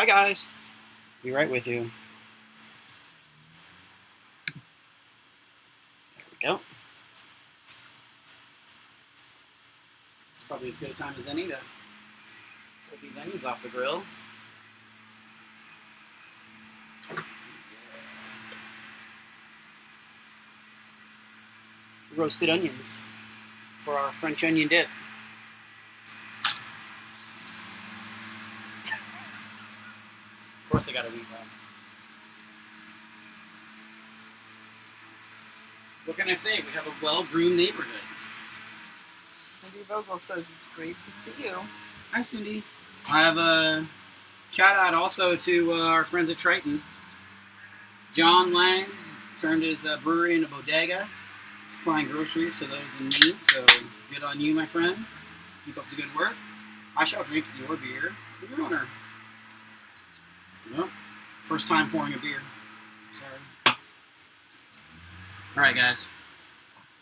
guys. Be right with you. There we go. It's probably as good a time as any to pull these onions off the grill. Roasted onions for our French onion dip. Of course I gotta eat that. What can I say? We have a well-groomed neighborhood. Cindy Vogel says it's great to see you. Hi, Cindy. I have a shout out also to our friends at Triton. John Lang turned his brewery into bodega, supplying groceries to those in need. So good on you, my friend. Keep up the good work. I shall drink your beer, your honor. Nope. First time pouring a beer. Sorry. All right, guys.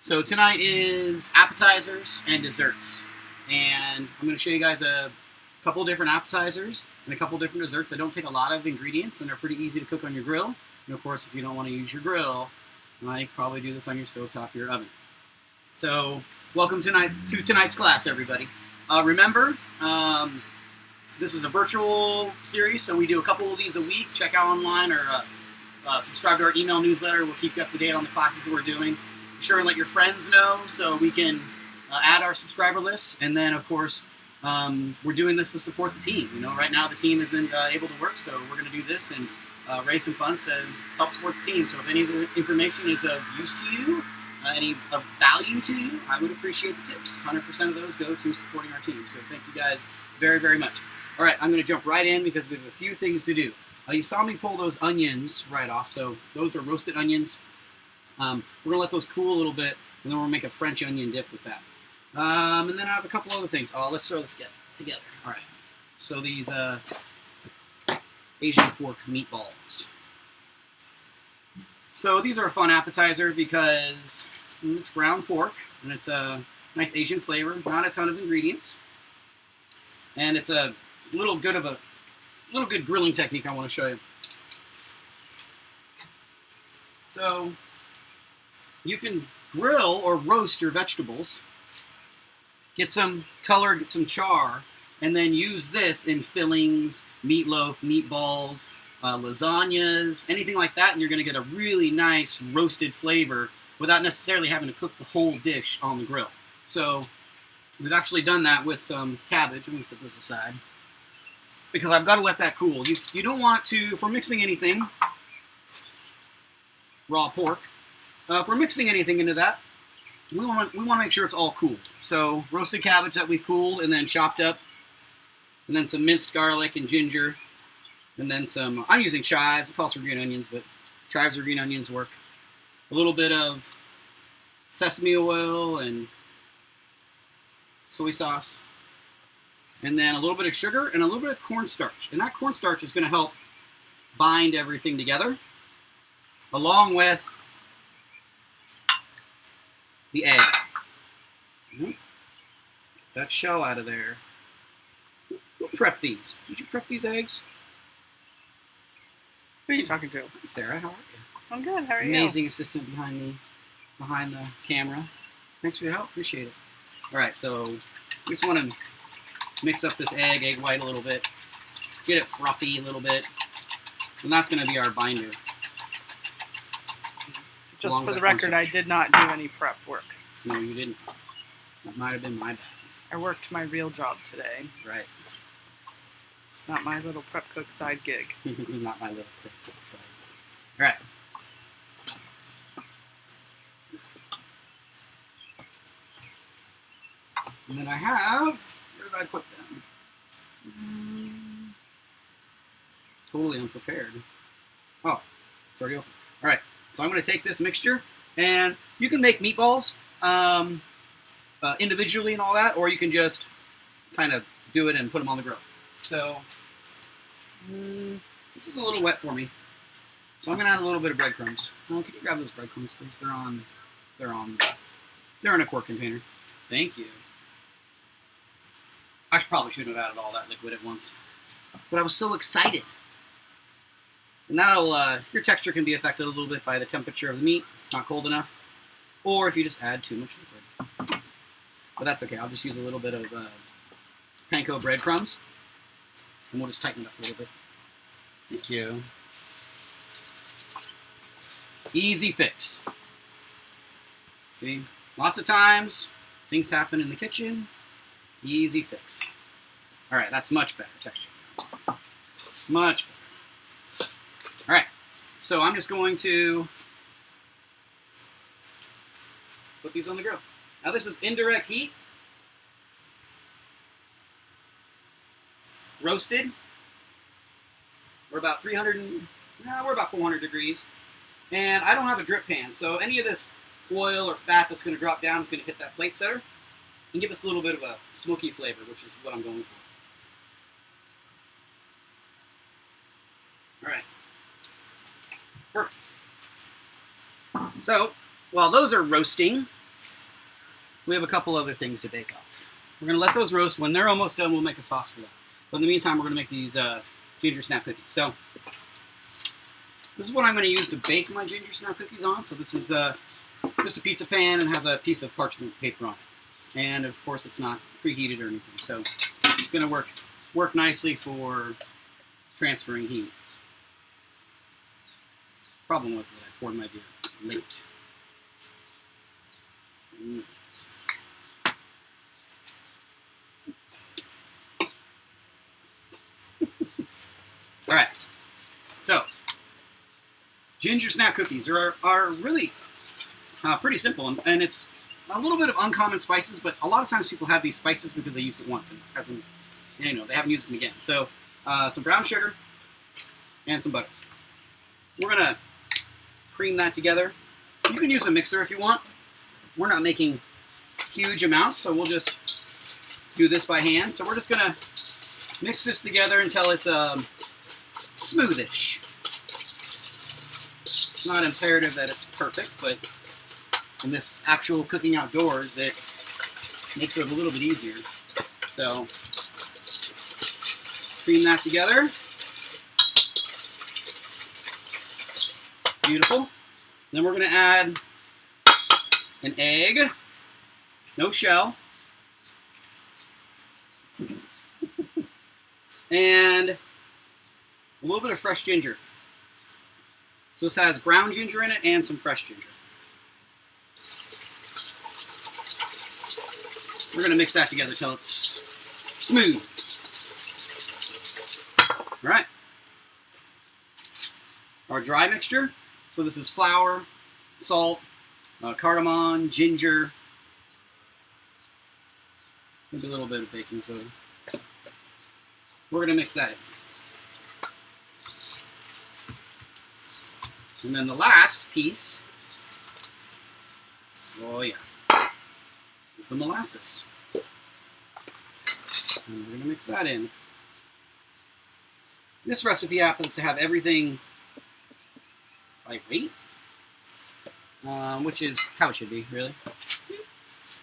So tonight is appetizers and desserts, and I'm going to show you guys a couple different appetizers and a couple different desserts that don't take a lot of ingredients and are pretty easy to cook on your grill. And of course, if you don't want to use your grill, you can probably do this on your stovetop or your oven. So welcome to tonight's class, everybody. Remember, this is a virtual series, so we do a couple of these a week. Check out online or subscribe to our email newsletter. We'll keep you up to date on the classes that we're doing. Be sure and let your friends know so we can add our subscriber list. And then, of course, we're doing this to support the team. You know, right now the team isn't able to work, so we're going to do this and raise some funds to help support the team. So if any of the information is of use to you, any of value to you, I would appreciate the tips. 100% of those go to supporting our team. So thank you guys very, very much. All right, I'm going to jump right in because we have a few things to do. You saw me pull those onions right off, so those are roasted onions. We're going to let those cool a little bit, and then we'll make a French onion dip with that. And then I have a couple other things. Oh, let's throw this together. All right, so these Asian pork meatballs. So these are a fun appetizer because it's ground pork, and it's a nice Asian flavor, not a ton of ingredients. And it's a little good grilling technique I want to show you. So you can grill or roast your vegetables, get some color, get some char, and then use this in fillings, meatloaf, meatballs, lasagnas, anything like that, and you're going to get a really nice roasted flavor without necessarily having to cook the whole dish on the grill. So we've actually done that with some cabbage. I'm going to set this aside because I've got to let that cool. You don't want to, if we're mixing anything, raw pork, if we're mixing anything into that, we want to make sure it's all cooled. So roasted cabbage that we've cooled and then chopped up, and then some minced garlic and ginger, and then some, I'm using chives, it calls for green onions, but chives or green onions work. A little bit of sesame oil and soy sauce, and then a little bit of sugar and a little bit of cornstarch. And that cornstarch is going to help bind everything together, along with the egg. Get that shell out of there. Who prepped these? Did you prep these eggs? Who are you talking to? Hi, Sarah, how are you? I'm good. How are you? Amazing assistant behind the camera. Thanks for your help. Appreciate it. All right, so we just want to mix up this egg white a little bit, get it fluffy a little bit, and that's going to be our binder. Just for the record, I did not do any prep work. No, you didn't. That might have been my bad. I worked my real job today. Right. Not my little prep cook side gig. Not my little prep cook side gig. All right. And then I have, where did I put them? Totally unprepared. Oh, it's already open. All right, so I'm going to take this mixture, and you can make meatballs individually and all that, or you can just kind of do it and put them on the grill. So this is a little wet for me, so I'm going to add a little bit of breadcrumbs. Oh, can you grab those breadcrumbs, please? They're in a quart container. Thank you. I probably shouldn't have added all that liquid at once. But I was so excited And that'll, your texture can be affected a little bit by the temperature of the meat if it's not cold enough, or if you just add too much liquid. But that's okay. I'll just use a little bit of panko breadcrumbs, and we'll just tighten it up a little bit. Thank you. Easy fix. See, lots of times things happen in the kitchen. Easy fix. All right, that's much better texture. Much better. All right, so I'm just going to put these on the grill. Now this is indirect heat. Roasted. We're about 400 degrees. And I don't have a drip pan, so any of this oil or fat that's going to drop down is going to hit that plate setter and give us a little bit of a smoky flavor, which is what I'm going for. All right. Perfect. So, while those are roasting, we have a couple other things to bake off. We're going to let those roast. When they're almost done, we'll make a sauce for that. But in the meantime, we're going to make these Gingersnap cookies. So, this is what I'm going to use to bake my Gingersnap cookies on. So this is just a pizza pan and has a piece of parchment paper on it. And of course it's not preheated or anything. So it's going to work nicely for transferring heat. Problem was that I poured my beer late. All right. So Gingersnap cookies are really pretty simple, and it's a little bit of uncommon spices, but a lot of times people have these spices because they used it once and hasn't, they haven't used them again. So some brown sugar and some butter. We're gonna cream that together. You can use a mixer if you want. We're not making huge amounts, so we'll just do this by hand. So we're just gonna mix this together until it's smoothish. It's not imperative that it's perfect, but in this actual cooking outdoors, it makes it a little bit easier. So, cream that together. Beautiful. Then we're going to add an egg, no shell, and a little bit of fresh ginger. So this has ground ginger in it and some fresh ginger. We're going to mix that together until it's smooth. All right. Our dry mixture. So this is flour, salt, cardamom, ginger, maybe a little bit of baking soda. We're going to mix that in. And then the last piece, oh yeah, is the molasses. And we're going to mix that in. This recipe happens to have everything by weight, which is how it should be, really.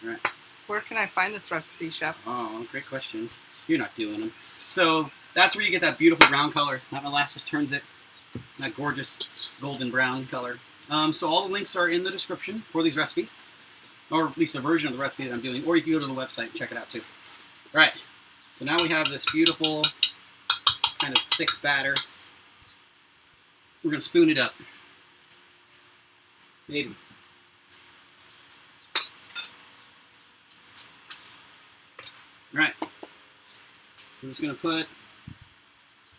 All right. Where can I find this recipe, Chef? Oh, great question. You're not doing them. So that's where you get that beautiful brown color. That molasses turns it that gorgeous golden brown color. So all the links are in the description for these recipes, or at least a version of the recipe that I'm doing, or you can go to the website and check it out too. All right, so now we have this beautiful kind of thick batter. We're going to spoon it up. Maybe. All right, so we're just going to put a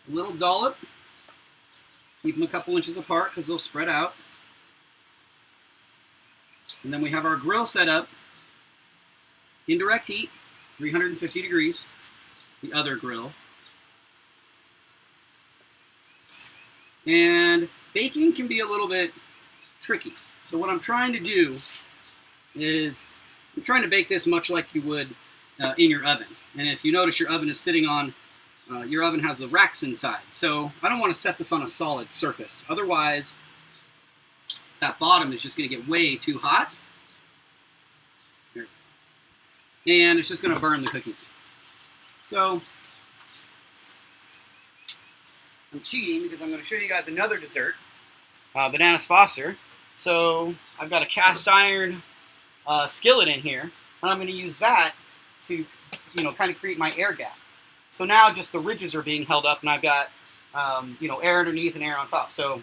little dollop. Keep them a couple inches apart because they'll spread out. And then we have our grill set up. Indirect heat, 350 degrees. The other grill. And baking can be a little bit tricky. So what I'm trying to do is I'm trying to bake this much like you would in your oven. And if you notice, your oven is sitting on your oven has the racks inside, so I don't want to set this on a solid surface. Otherwise, that bottom is just going to get way too hot. Here. And it's just going to burn the cookies. So, I'm cheating because I'm going to show you guys another dessert, Bananas Foster. So I've got a cast iron skillet in here, and I'm going to use that to, kind of create my air gap. So now just the ridges are being held up, and I've got, air underneath and air on top. So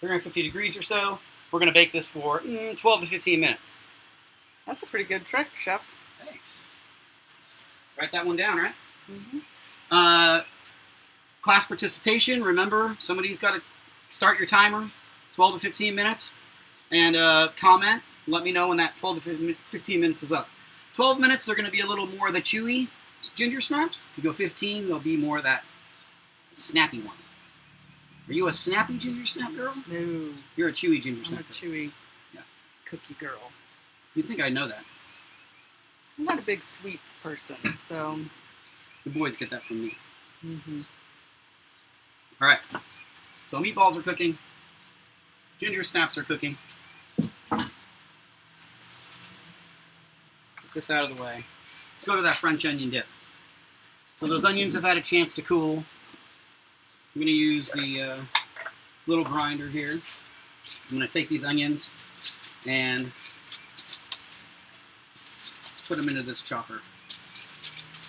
350 degrees or so. We're going to bake this for 12 to 15 minutes. That's a pretty good trick, Chef. Thanks. Write that one down, right? Mm-hmm. Class participation, remember, somebody's got to start your timer, 12 to 15 minutes, and comment. Let me know when that 12 to 15 minutes is up. 12 minutes, they're going to be a little more of the chewy ginger snaps. If you go 15, they'll be more of that snappy one. Are you a snappy ginger snap girl? No. You're a chewy ginger I'm snap a girl. chewy cookie girl. You'd think I know that. I'm not a big sweets person, so... The boys get that from me. Mm-hmm. All right. So meatballs are cooking. Ginger snaps are cooking. Get this out of the way. Let's go to that French onion dip. So those onions have had a chance to cool. I'm going to use the little grinder here. I'm going to take these onions and put them into this chopper.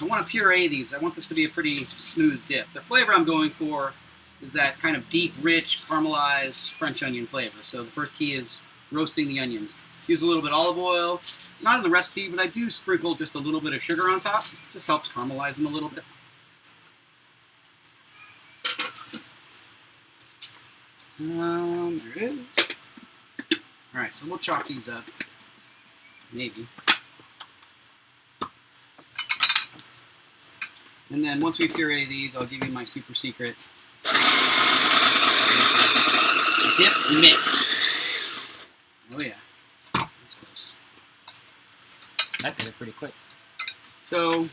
I want to puree these. I want this to be a pretty smooth dip. The flavor I'm going for is that kind of deep, rich, caramelized French onion flavor. So the first key is roasting the onions. Use a little bit of olive oil. It's not in the recipe, but I do sprinkle just a little bit of sugar on top. Just helps caramelize them a little bit. There it is. Alright, so we'll chop these up. Maybe. And then once we puree these, I'll give you my super secret dip mix. Oh yeah, that's close. That did it pretty quick. So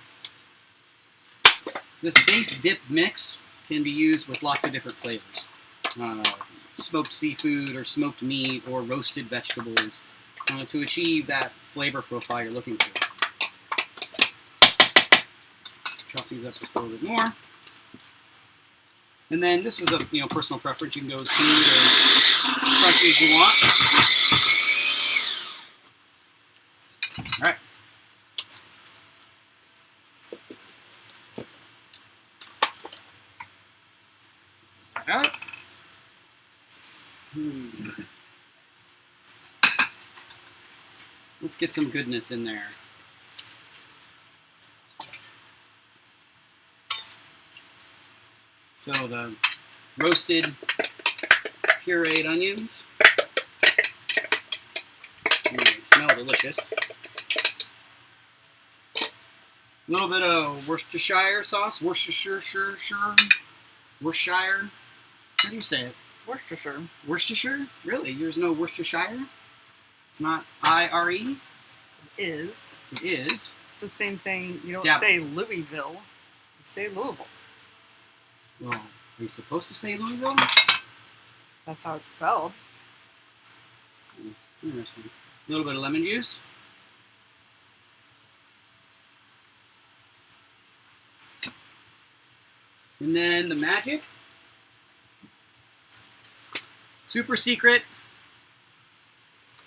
this base dip mix can be used with lots of different flavors. Smoked seafood or smoked meat or roasted vegetables to achieve that flavor profile you're looking for. Chop these up just a little bit more. And then this is a personal preference. You can go as smooth or crunchy as you want. All right. All right. Let's get some goodness in there. So the roasted, pureed onions. They smell delicious. A little bit of Worcestershire sauce. Worcestershire. How do you say it? Worcestershire. Worcestershire? Really? There's no Worcestershire? It's not I-R-E? It is. It is. It's the same thing. You don't Dabble. say Louisville. You say Louisville. Well, are you supposed to say Louisville? That's how it's spelled. Interesting. A little bit of lemon juice. And then the magic. Super secret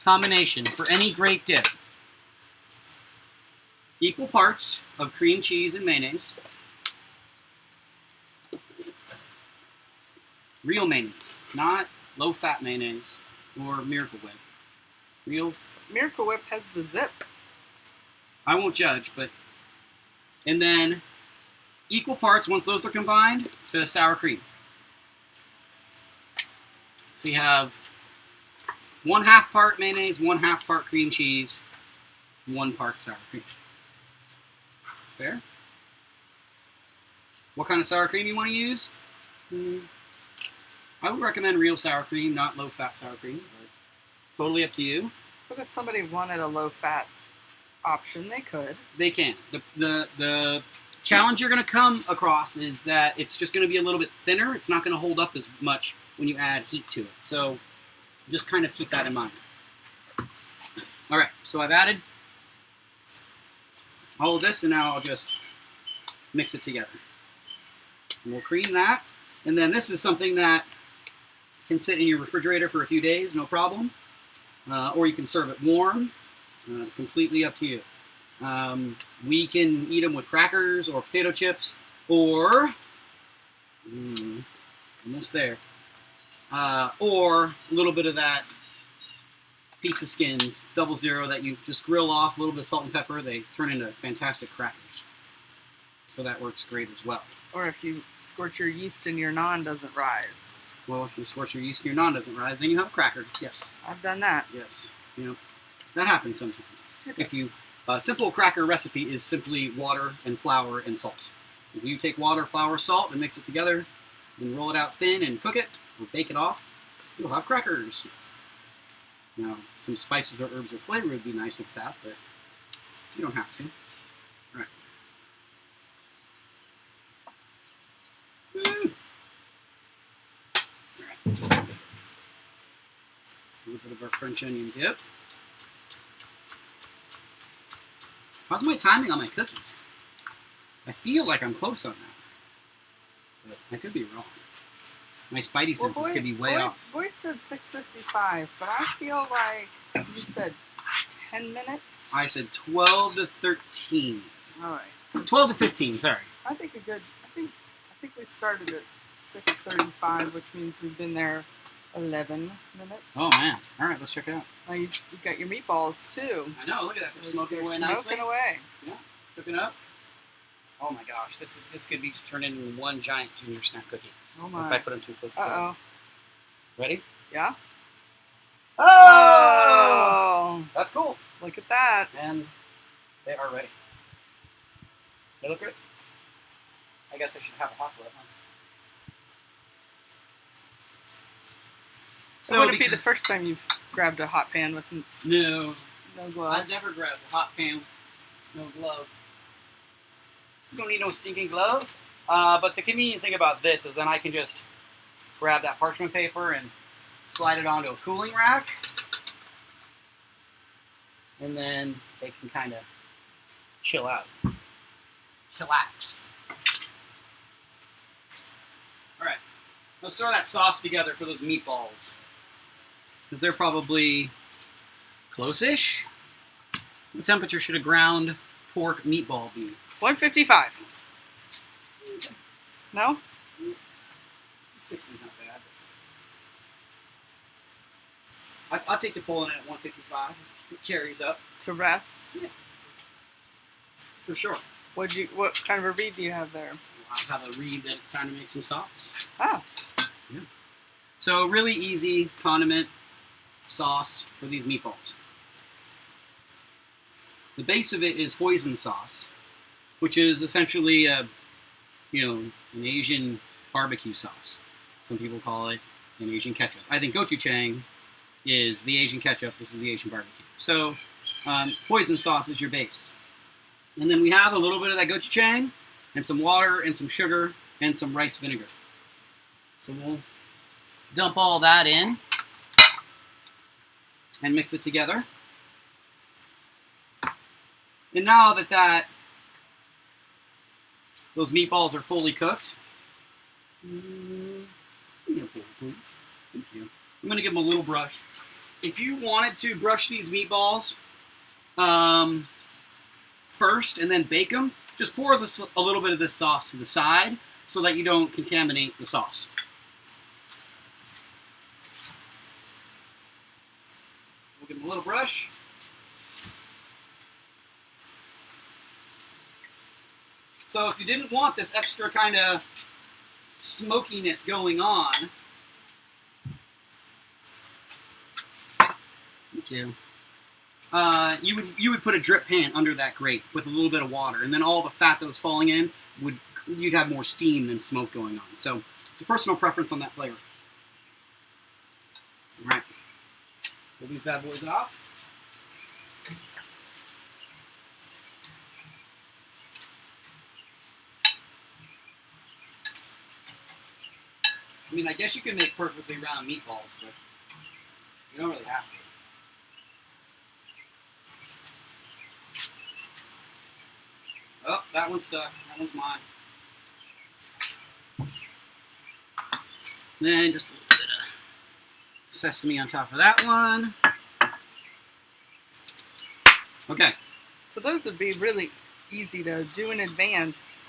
combination for any great dip. Equal parts of cream cheese and mayonnaise. Real mayonnaise, not low-fat mayonnaise or Miracle Whip. Real. Miracle Whip has the zip. I won't judge, but... And then equal parts, once those are combined, to sour cream. So you have 1/2 part mayonnaise, 1/2 part cream cheese, 1 part sour cream. Fair? What kind of sour cream you want to use? I would recommend real sour cream, not low-fat sour cream. But totally up to you. But if somebody wanted a low-fat option, they could. They can. The challenge you're going to come across is that it's just going to be a little bit thinner. It's not going to hold up as much when you add heat to it. So just kind of keep that in mind. All right, so I've added all of this, and now I'll just mix it together. And we'll cream that. And then this is something that can sit in your refrigerator for a few days, no problem. Or you can serve it warm. It's completely up to you. We can eat them with crackers or potato chips, or almost there. Or a little bit of that pizza skins, 00 that you just grill off, a little bit of salt and pepper. They turn into fantastic crackers. So that works great as well. Or if you scorch your yeast and your naan doesn't rise. Well, if you scorch your yeast and your naan doesn't rise, then you have a cracker. Yes. I've done that. Yes. That happens sometimes. It does. Simple cracker recipe is simply water and flour and salt. If you take water, flour, salt, and mix it together, and roll it out thin and cook it, or bake it off, you'll have crackers. Now, some spices or herbs or flavor would be nice with that, but you don't have to. All right. All right. A little bit of our French onion dip. How's my timing on my cookies? I feel like I'm close on that, but I could be wrong. My spidey senses could be way off. Boyd said 6:55, but I feel like you said 10 minutes. I said 12 to 13. All right. 12 to 15. Sorry. I think we started at 6:35, which means we've been there 11 minutes. Oh man! All right, let's check it out. Oh, you got your meatballs too. I know. Look at that. They're smoking away They're nicely. Smoking away. Yeah, cooking up. Oh my gosh! This could be just turned into one giant Gingersnap cookie. Oh If my. I put them too close together. Uh oh. Ready? Yeah. Oh! Oh! That's cool. Look at that. And they are ready. They look good. I guess I should have a hot glove, huh? So would it be the first time you've grabbed a hot pan with No glove? I've never grabbed a hot pan with no glove. You don't need no stinking glove. But the convenient thing about this is then I can just grab that parchment paper and slide it onto a cooling rack. And then they can kind of chill out. Chillax. Alright, let's throw that sauce together for those meatballs. Because they're probably close-ish. What temperature should a ground pork meatball be? 155. No? 60 is not bad. I'll take the pulling at 155. It carries up. To rest. Yeah. For sure. What kind of a read do you have there? I'll have a read that it's time to make some sauce. Oh. Yeah. So really easy condiment sauce for these meatballs. The base of it is hoisin sauce, which is essentially an Asian barbecue sauce. Some people call it an Asian ketchup. I think gochujang is the Asian ketchup. This is the Asian barbecue. So hoisin sauce is your base. And then we have a little bit of that gochujang and some water and some sugar and some rice vinegar. So we'll dump all that in and mix it together. And now that those meatballs are fully cooked, give me a bowl, please. Thank you. I'm going to give them a little brush. If you wanted to brush these meatballs first and then bake them, just pour a little bit of this sauce to the side so that you don't contaminate the sauce. We'll give them a little brush. So if you didn't want this extra kind of smokiness going on, thank you. You would put a drip pan under that grate with a little bit of water, and then all the fat that was falling in you'd have more steam than smoke going on. So it's a personal preference on that flavor. All right, pull these bad boys off. I mean, I guess you can make perfectly round meatballs, but you don't really have to. Oh, that one's stuck. That one's mine. Then just a little bit of sesame on top of that one. Okay. So those would be really easy to do in advance.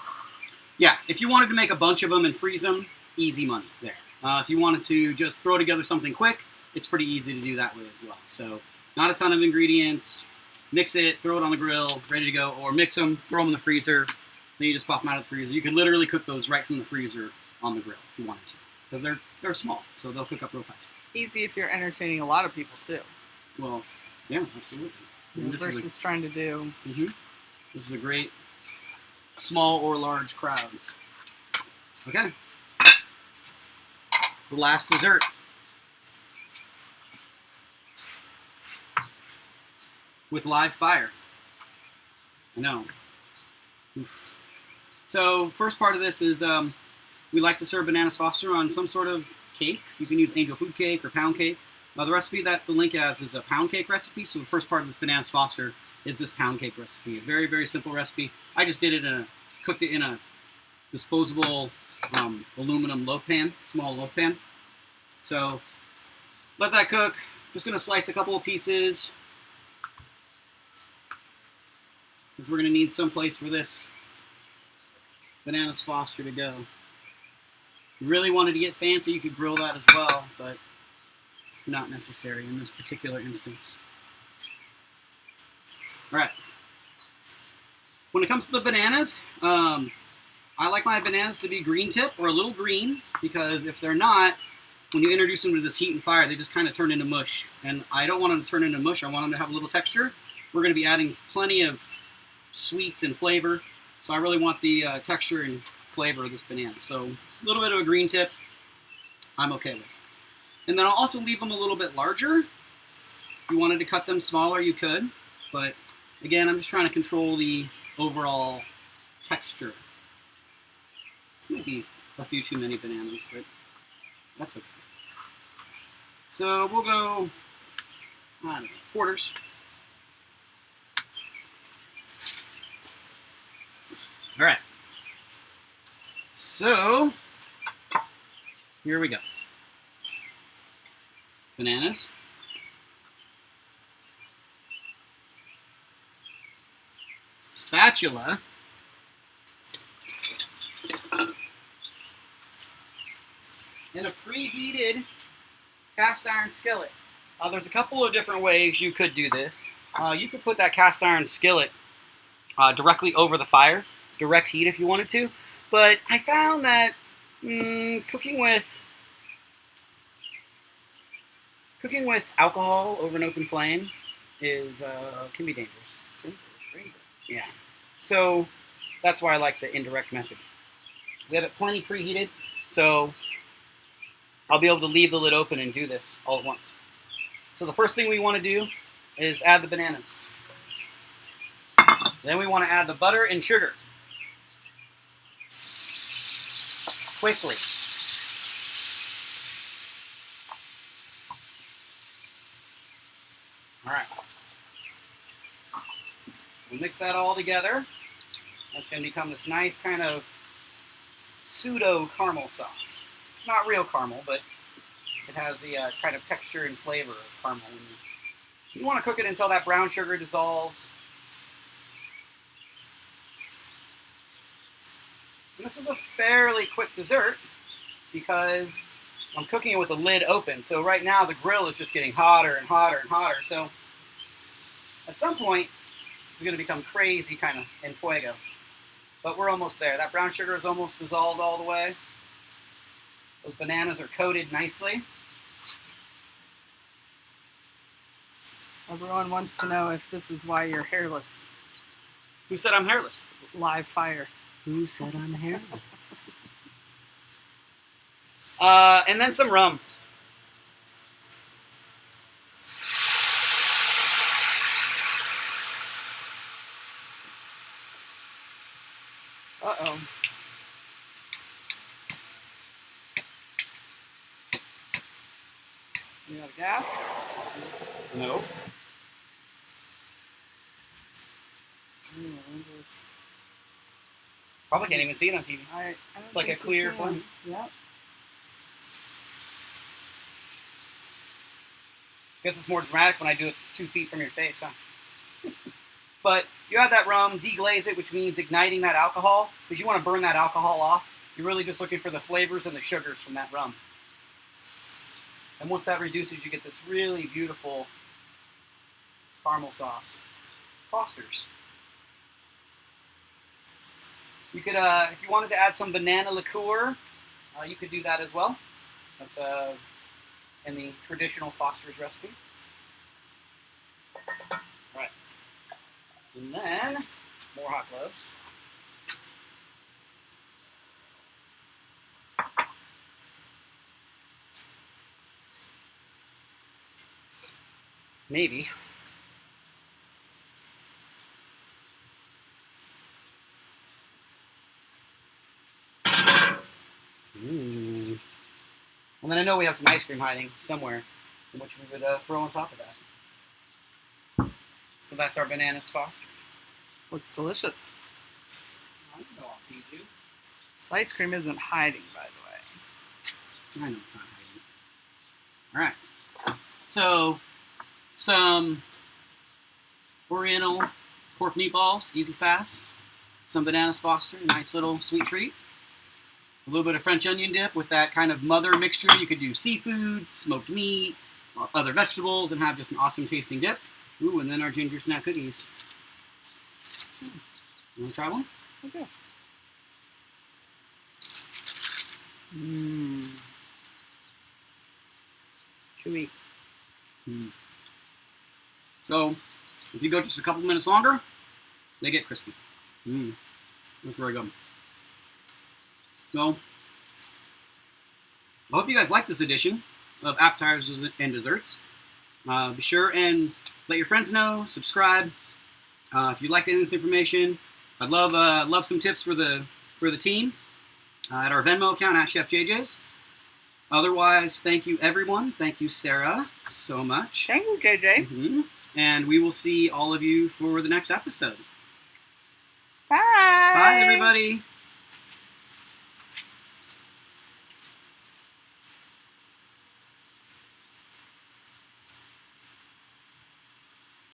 Yeah, if you wanted to make a bunch of them and freeze them, easy money there. If you wanted to just throw together something quick, it's pretty easy to do that way as well. So not a ton of ingredients. Mix it, throw it on the grill, ready to go. Or mix them, throw them in the freezer. Then you just pop them out of the freezer. You can literally cook those right from the freezer on the grill if you wanted to. Because they're small, so they'll cook up real fast. Easy if you're entertaining a lot of people too. Well, yeah, absolutely. Versus trying to do. This is a great small or large crowd. Okay. The last dessert. With live fire. I know. Oof. So, first part of this is we like to serve bananas Foster on some sort of cake. You can use angel food cake or pound cake. The recipe that the link has is a pound cake recipe. So the first part of this bananas Foster is this pound cake recipe. A very, very simple recipe. I just did it cooked it in a disposable aluminum loaf pan, small loaf pan. So let that cook. Just going to slice a couple of pieces because we're going to need some place for this bananas Foster to go. If you really wanted to get fancy, you could grill that as well, but not necessary in this particular instance. All right. When it comes to the bananas, I like my bananas to be green tip or a little green because if they're not, when you introduce them to this heat and fire, they just kind of turn into mush. And I don't want them to turn into mush. I want them to have a little texture. We're going to be adding plenty of sweets and flavor. So I really want the texture and flavor of this banana. So a little bit of a green tip, I'm okay with. And then I'll also leave them a little bit larger. If you wanted to cut them smaller, you could. But again, I'm just trying to control the overall texture. This might be a few too many bananas, but that's okay. So we'll go, I don't know, quarters. All right. So here we go. Bananas. Spatula. And a preheated cast iron skillet. There's a couple of different ways you could do this. You could put that cast iron skillet directly over the fire, direct heat if you wanted to. But I found that cooking with alcohol over an open flame can be dangerous. Yeah. So that's why I like the indirect method. We have it plenty preheated, so I'll be able to leave the lid open and do this all at once. So the first thing we want to do is add the bananas. Then we want to add the butter and sugar. Quickly. All right. We mix that all together. That's going to become this nice kind of pseudo caramel sauce. It's not real caramel, but it has the kind of texture and flavor of caramel. You want to cook it until that brown sugar dissolves. And this is a fairly quick dessert because I'm cooking it with the lid open. So right now the grill is just getting hotter and hotter and hotter. So at some point, it's going to become crazy kind of en fuego. But we're almost there. That brown sugar is almost dissolved all the way. Those bananas are coated nicely. Everyone wants to know if this is why you're hairless. Who said I'm hairless? Live fire. Who said I'm hairless? And then some rum. Uh-oh. You got gas? No. Probably can't even see it on TV. It's like a clear flame. Yep. Guess it's more dramatic when I do it 2 feet from your face, huh? But you add that rum, deglaze it, which means igniting that alcohol, because you want to burn that alcohol off. You're really just looking for the flavors and the sugars from that rum. And once that reduces, you get this really beautiful caramel sauce. Foster's. You could, if you wanted to add some banana liqueur, you could do that as well. That's in the traditional Foster's recipe. All right. And then, more hot gloves. Maybe. Ooh. And then I know we have some ice cream hiding somewhere, which we would throw on top of that. So that's our bananas Foster. Looks delicious. I know I'll feed you. The ice cream isn't hiding, by the way. I know it's not hiding. All right. So, some Oriental pork meatballs, easy fast. Some bananas Foster, nice little sweet treat. A little bit of French onion dip with that kind of mother mixture. You could do seafood, smoked meat, other vegetables, and have just an awesome tasting dip. Ooh, and then our Gingersnap Cookies. You want to try one? Okay. Mmm. Chewy. Mm. So, if you go just a couple minutes longer, they get crispy. Mmm. That's very good. So, I hope you guys like this edition of Appetizers and Desserts. Be sure and let your friends know, subscribe. If you liked any of this information, I'd love some tips for the team at our Venmo account at Chef JJ's. Otherwise, thank you everyone. Thank you, Sarah, so much. Thank you, JJ. Mm-hmm. And we will see all of you for the next episode. Bye. Bye, everybody.